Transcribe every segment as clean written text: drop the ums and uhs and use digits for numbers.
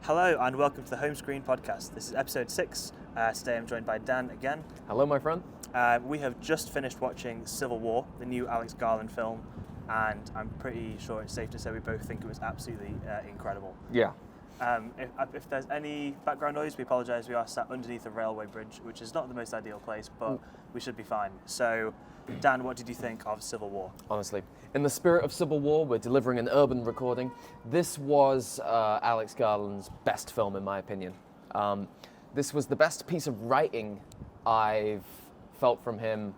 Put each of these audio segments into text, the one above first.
Hello and welcome to the Home Screen Podcast. This is episode 6. Today I'm joined by Dan again. Hello, my friend. We have just finished watching Civil War, the new Alex Garland film, and I'm pretty sure it's safe to say we both think it was absolutely incredible. Yeah. If there's any background noise, we apologise. We are sat underneath a railway bridge, which is not the most ideal place, but we should be fine. So, Dan, what did you think of Civil War? Honestly, in the spirit of Civil War, we're delivering an urban recording. This was Alex Garland's best film, in my opinion. This was the best piece of writing I've felt from him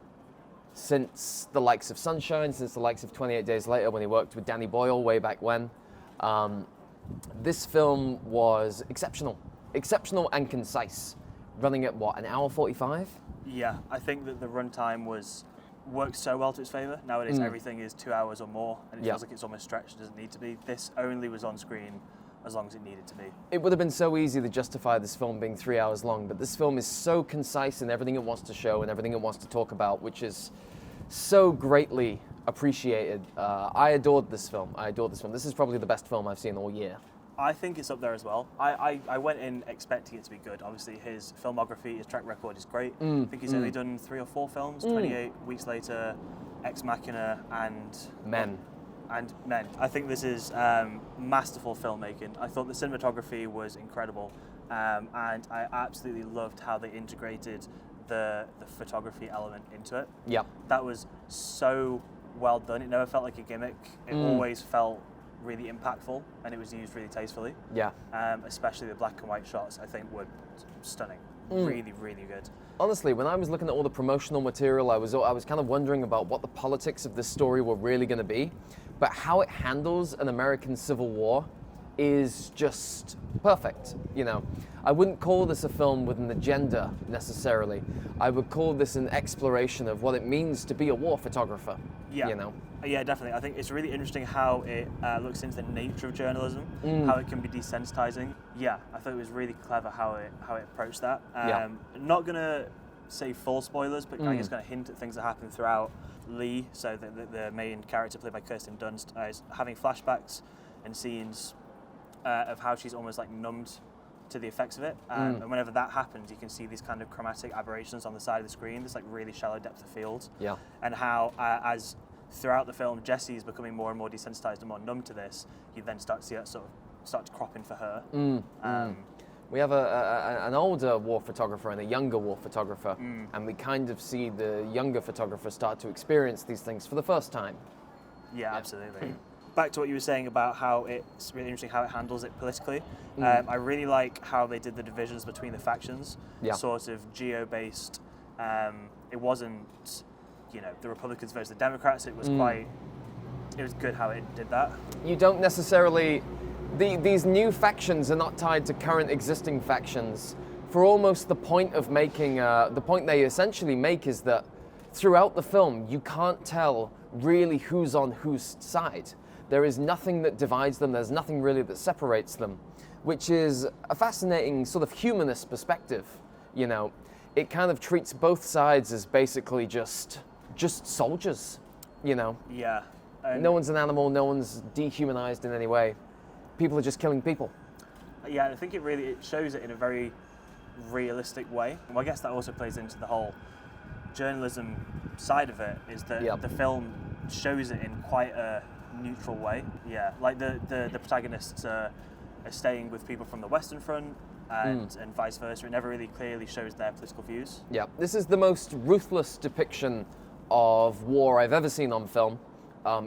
since the likes of Sunshine, since the likes of 28 Days Later, when he worked with Danny Boyle way back when. This film was exceptional and concise, running at what, an hour 45? Yeah, I think that the runtime works so well to its favour. Nowadays everything is 2 hours or more, and it feels like it's almost stretched. It doesn't need to be. This only was on screen as long as it needed to be. It would have been so easy to justify this film being 3 hours long, but this film is so concise in everything it wants to show and everything it wants to talk about, which is so greatly appreciated. I adored this film. This is probably the best film I've seen all year. I think it's up there as well. I went in expecting it to be good. Obviously, his filmography, his track record is great. I think he's only done 3 or 4 films, 28 Weeks Later, Ex Machina, and Men. I think this is masterful filmmaking. I thought the cinematography was incredible, and I absolutely loved how they integrated the photography element into it. Yep. That was so well done. It never felt like a gimmick. It always felt really impactful, and it was used really tastefully. Yeah. Especially the black and white shots, I think, were stunning. Really, really good. Honestly, when I was looking at all the promotional material, I was kind of wondering about what the politics of this story were really going to be, but how it handles an American Civil War is just perfect. You know, I wouldn't call this a film with an agenda necessarily. I would call this an exploration of what it means to be a war photographer. Yeah. You know. Yeah, definitely. I think it's really interesting how it looks into the nature of journalism, how it can be desensitizing. Yeah, I thought it was really clever how it approached that. Not gonna say full spoilers, but I guess gonna hint at things that happen throughout. Lee, so the main character played by Kirsten Dunst, is having flashbacks and scenes of how she's almost like numbed to the effects of it. And whenever that happens, you can see these kind of chromatic aberrations on the side of the screen, this like really shallow depth of field. Yeah. And how as throughout the film, Jessie is becoming more and more desensitized and more numb to this. You then start to see that sort of start to crop in for her. We have an older war photographer and a younger war photographer, and we kind of see the younger photographer start to experience these things for the first time. Yeah, absolutely. Back to what you were saying about how it's really interesting how it handles it politically. I really like how they did the divisions between the factions, sort of geo-based. It wasn't, the Republicans versus the Democrats. It was it was good how it did that. You don't necessarily, these new factions are not tied to current existing factions. For almost the point of making, the point they essentially make is that throughout the film, you can't tell really who's on whose side. There is nothing that divides them, there's nothing really that separates them, which is a fascinating sort of humanist perspective, It kind of treats both sides as basically just soldiers, Yeah. No one's an animal, no one's dehumanized in any way. People are just killing people. Yeah, I think it shows it in a very realistic way. Well, I guess that also plays into the whole journalism side of it, is that the film shows it in quite a neutral way. Yeah, like the protagonists are staying with people from the Western Front and vice versa. It never really clearly shows their political views. Yeah, this is the most ruthless depiction of war I've ever seen on film.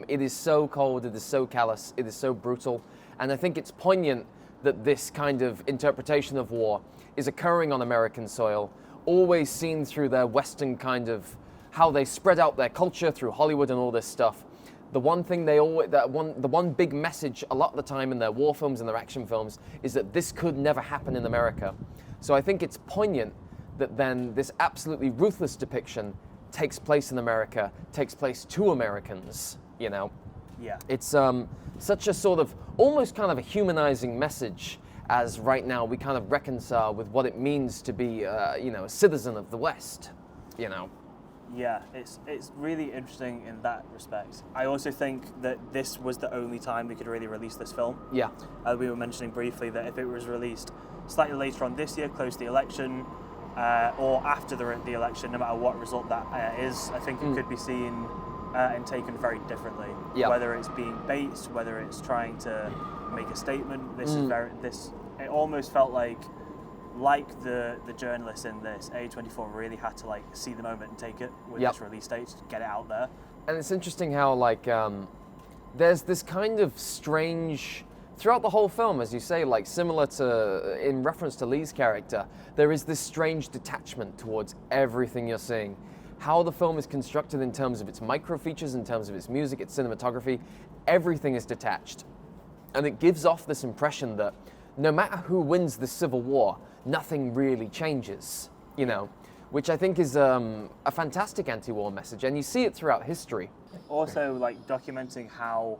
It is so cold, it is so callous, it is so brutal, and I think it's poignant that this kind of interpretation of war is occurring on American soil, always seen through their Western kind of, how they spread out their culture through Hollywood and all this stuff. The one thing the one big message a lot of the time in their war films and their action films is that this could never happen in America. So I think it's poignant that then this absolutely ruthless depiction takes place in America, takes place to Americans, Yeah. It's such a sort of, almost kind of a humanizing message as right now we kind of reconcile with what it means to be, a citizen of the West, Yeah, it's really interesting in that respect. I also think that this was the only time we could really release this film. Yeah. We were mentioning briefly that if it was released slightly later on this year, close to the election, or after the election, no matter what result that is, I think it could be seen and taken very differently. Yeah. Whether it's being based, whether it's trying to make a statement, this is it almost felt like the journalists in this, A24 really had to like see the moment and take it with this release date, to get it out there. And it's interesting how like there's this kind of strange throughout the whole film, as you say, like similar to in reference to Lee's character, there is this strange detachment towards everything you're seeing. How the film is constructed in terms of its micro features, in terms of its music, its cinematography, everything is detached. And it gives off this impression that no matter who wins the Civil War, nothing really changes, you know, which I think is a fantastic anti-war message, and you see it throughout history. Also, like documenting how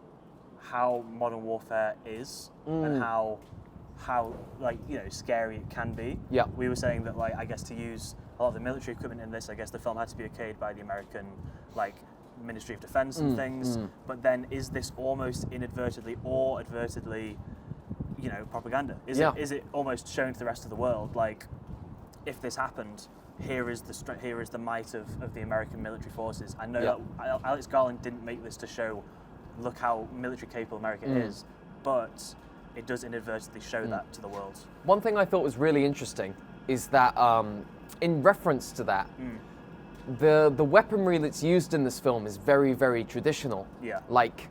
modern warfare is and how like, you know, scary it can be. Yeah. We were saying that, like, I guess to use a lot of the military equipment in this, I guess the film had to be okayed by the American, like, Ministry of Defense and things. But then is this almost inadvertently or advertently, you know, propaganda? Is it almost shown to the rest of the world, like, if this happened, here is the might of the American military forces. I know that Alex Garland didn't make this to show, look how military capable America is, but it does inadvertently show that to the world. One thing I thought was really interesting is that in reference to that, the weaponry that's used in this film is very, very traditional. Yeah. Like,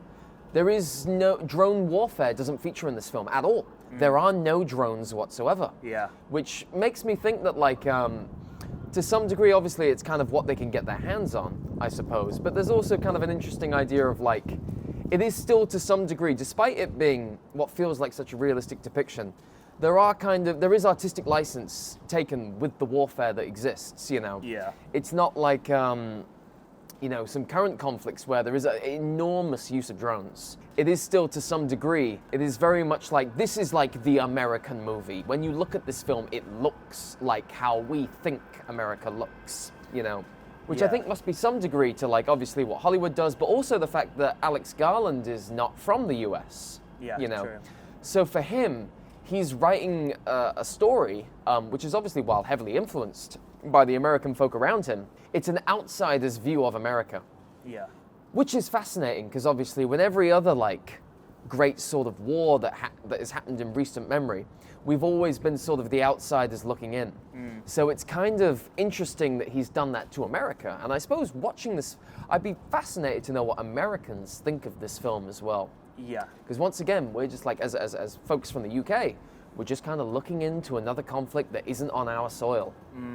there is no drone warfare doesn't feature in this film at all. There are no drones whatsoever. Yeah. Which makes me think that, like, to some degree, obviously, it's kind of what they can get their hands on, I suppose. But there's also kind of an interesting idea of, like, it is still to some degree, despite it being what feels like such a realistic depiction, there is artistic license taken with the warfare that exists, you know. Yeah. It's not like, you know, some current conflicts where there is an enormous use of drones. It is still to some degree, it is very much like, this is like the American movie. When you look at this film, it looks like how we think America looks, you know. Which I think must be some degree to, like, obviously what Hollywood does, but also the fact that Alex Garland is not from the US, you know. True. So for him, he's writing a story, which is obviously, while heavily influenced by the American folk around him, it's an outsider's view of America. Yeah. Which is fascinating, because obviously with every other, like, great sort of war that has happened in recent memory, we've always been sort of the outsiders looking in. So it's kind of interesting that he's done that to America. And I suppose watching this, I'd be fascinated to know what Americans think of this film as well. Yeah. Because once again, we're just like, as folks from the UK, we're just kind of looking into another conflict that isn't on our soil,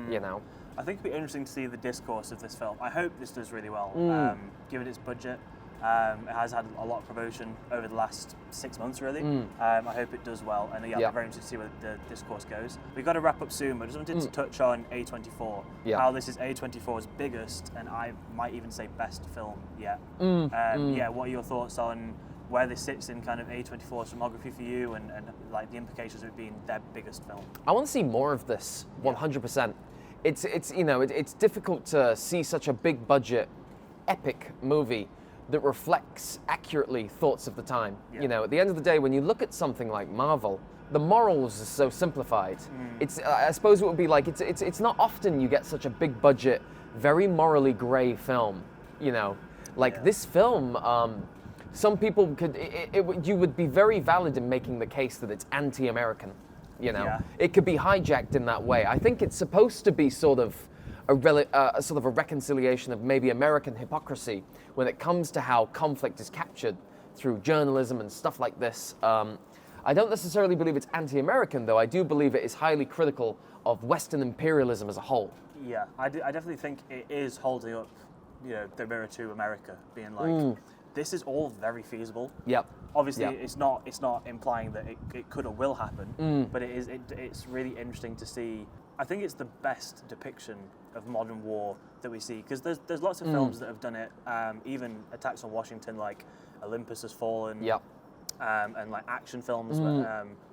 you know? I think it'd be interesting to see the discourse of this film. I hope this does really well, given its budget. It has had a lot of promotion over the last 6 months, really. I hope it does well, and I'm very interested to see where the discourse goes. We've got to wrap up soon, but I just wanted to touch on A24, how this is A24's biggest, and I might even say best film yet. Yeah, what are your thoughts on where this sits in kind of A24's filmography for you, and like the implications of it being their biggest film? I want to see more of this, 100%. It's you know, it's difficult to see such a big budget, epic movie that reflects accurately thoughts of the time. You know, at the end of the day, when you look at something like Marvel, the morals are so simplified. It's I suppose it would be like, it's not often you get such a big budget, very morally grey film, you know. Like this film, some people could, you would be very valid in making the case that it's anti-American, you know. It could be hijacked in that way. I think it's supposed to be sort of a reconciliation of maybe American hypocrisy when it comes to how conflict is captured through journalism and stuff like this. I don't necessarily believe it's anti-American, though. I do believe it is highly critical of Western imperialism as a whole. Yeah, I definitely think it is holding up, you know, the mirror to America, being like, this is all very feasible. Yep. Obviously, it's not implying that it could or will happen, but it's really interesting to see. I think it's the best depiction of modern war that we see, because there's lots of films that have done it, even Attacks on Washington, like Olympus Has Fallen, and like action films,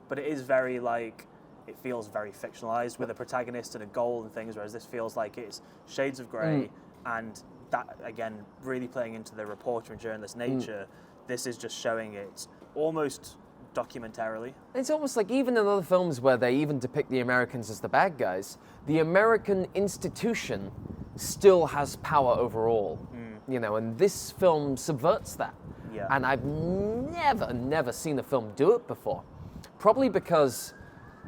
but it is very, like, it feels very fictionalized with a protagonist and a goal and things, whereas this feels like it's shades of grey, and that again really playing into the reporter and journalist nature. This is just showing it almost documentarily. It's almost like even in other films where they even depict the Americans as the bad guys, the American institution still has power over all, and this film subverts that. Yeah. And I've never seen a film do it before. Probably because,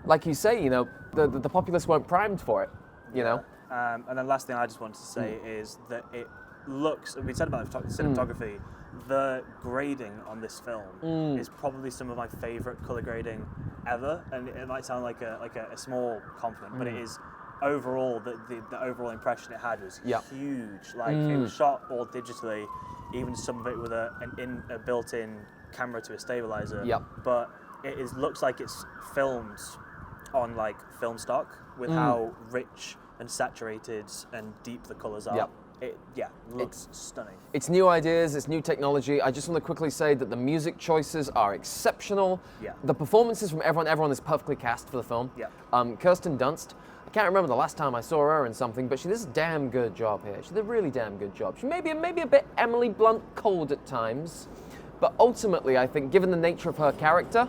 like you say, the populace weren't primed for it, you know? And then last thing I just wanted to say is that it looks, we said about cinematography, the grading on this film is probably some of my favorite color grading ever, and it might sound like a small compliment, but it is overall the overall impression it had was huge. Like it was shot all digitally, even some of it with a built-in camera to a stabilizer. But it looks like it's filmed on like film stock with how rich and saturated and deep the colors are. It looks stunning. It's new ideas, it's new technology. I just want to quickly say that the music choices are exceptional. The performances from everyone is perfectly cast for the film. Kirsten Dunst, I can't remember the last time I saw her in something, but she does a damn good job here. She did a really damn good job. She may be a bit Emily Blunt cold at times, but ultimately I think given the nature of her character,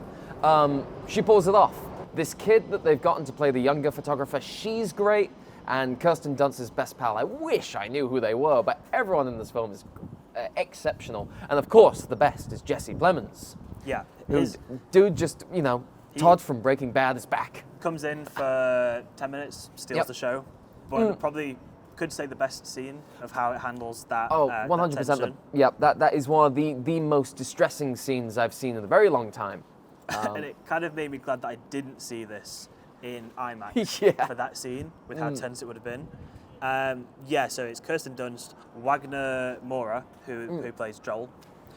she pulls it off. This kid that they've gotten to play the younger photographer, she's great. And Kirsten Dunst's best pal, I wish I knew who they were, but everyone in this film is exceptional. And of course, the best is Jesse Plemons. Dude just, Todd from Breaking Bad is back. Comes in for 10 minutes, steals the show, but probably could say the best scene of how it handles that. 100%. That is one of the most distressing scenes I've seen in a very long time. And it kind of made me glad that I didn't see this in IMAX for that scene, with how tense it would have been. So it's Kirsten Dunst, Wagner Moura, who plays Joel,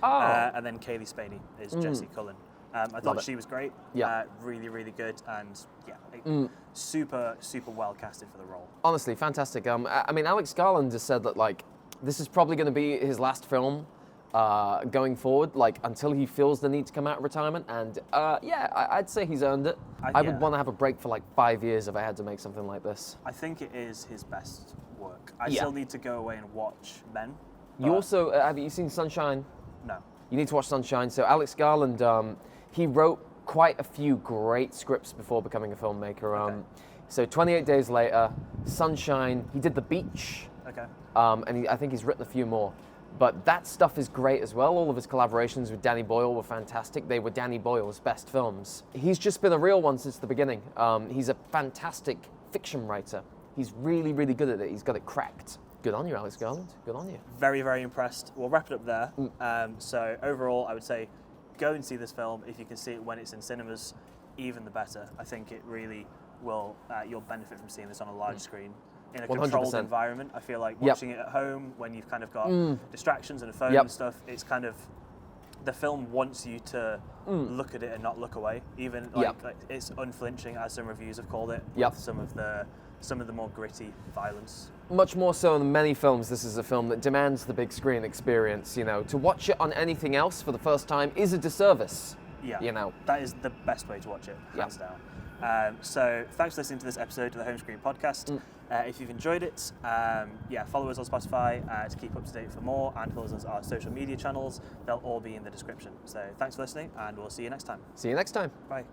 and then Kaylee Spaney is Jessie Cullen. I thought she was great, really, really good, and super, super well casted for the role. Honestly, fantastic. I mean, Alex Garland has said that this is probably going to be his last film going forward, until he feels the need to come out of retirement, and I'd say he's earned it. I would want to have a break for 5 years if I had to make something like this. I think it is his best work. I still need to go away and watch Men. You also, have you seen Sunshine? No. You need to watch Sunshine. So Alex Garland, he wrote quite a few great scripts before becoming a filmmaker. So 28 Days Later, Sunshine, he did The Beach. And I think he's written a few more. But that stuff is great as well. All of his collaborations with Danny Boyle were fantastic. They were Danny Boyle's best films. He's just been a real one since the beginning. He's a fantastic fiction writer. He's really, really good at it. He's got it cracked. Good on you, Alex Garland. Good on you. Very, very impressed. We'll wrap it up there. So overall, I would say go and see this film. If you can see it when it's in cinemas, even the better. I think it really will, you'll benefit from seeing this on a large screen. In a 100%. Controlled environment. I feel like watching it at home when you've kind of got distractions and a phone and stuff, it's kind of, the film wants you to look at it and not look away. Even like it's unflinching, as some reviews have called it, with some of the more gritty violence. Much more so than many films, this is a film that demands the big screen experience. To watch it on anything else for the first time is a disservice. That is the best way to watch it, hands down. So thanks for listening to this episode of the Home Screen Podcast. If you've enjoyed it, follow us on Spotify to keep up to date for more, and follow us on our social media channels. They'll all be in the description. So thanks for listening, and we'll see you next time. See you next time. Bye.